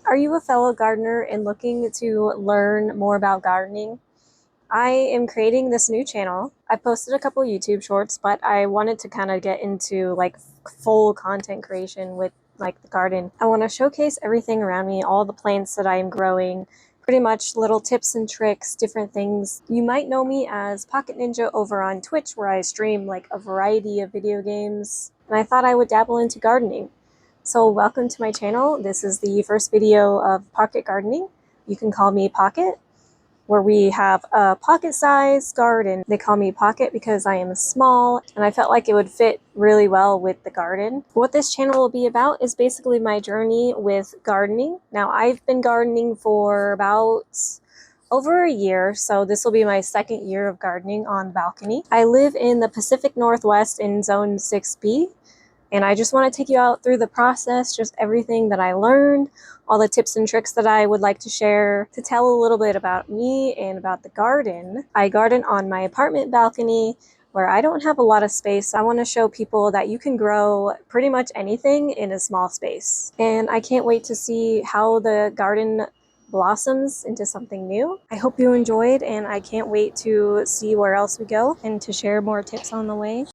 Are you a fellow gardener and looking to learn more about gardening? I am creating this new channel. I posted a couple YouTube shorts, but I wanted to kind of get into like full content creation with like the garden. I want to showcase everything around me, all the plants that I am growing, pretty much little tips and tricks, different things. You might know me as Pocket Ninja over on Twitch, where I stream like a variety of video games, and I thought I would dabble into gardening. So welcome to my channel. This is the first video of Pocket Gardening. You can call me Pocket, where we have a pocket-sized garden. They call me Pocket because I am small, and I felt like it would fit really well with the garden. What this channel will be about is basically my journey with gardening. Now, I've been gardening for about over a year, so this will be my second year of gardening on the balcony. I live in the Pacific Northwest in Zone 6B, and I just want to take you out through the process, just everything that I learned, all the tips and tricks that I would like to share, to tell a little bit about me and about the garden. I garden on my apartment balcony where I don't have a lot of space. I want to show people that you can grow pretty much anything in a small space. And I can't wait to see how the garden blossoms into something new. I hope you enjoyed, and I can't wait to see where else we go and to share more tips on the way.